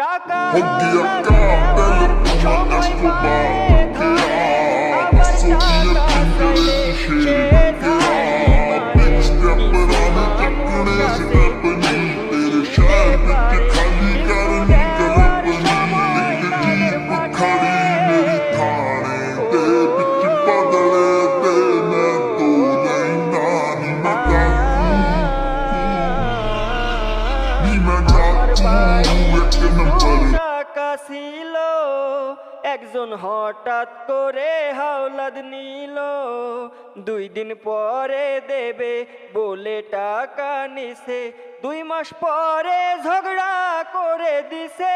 টাকা সময় পায়ে ধরে আবার টাকা চাইলে সে ধারে বারে নিঃস্ব কাছে সে পারে কিন্তু দেওয়ার সময় তাদের ফাটে টাকা ছিল একজন হঠাৎ করে হাওলাত নিল 2 দিন পরে দেবে বলে টাকা নিছে 2 মাস পরে ঝগড়া করে দিছে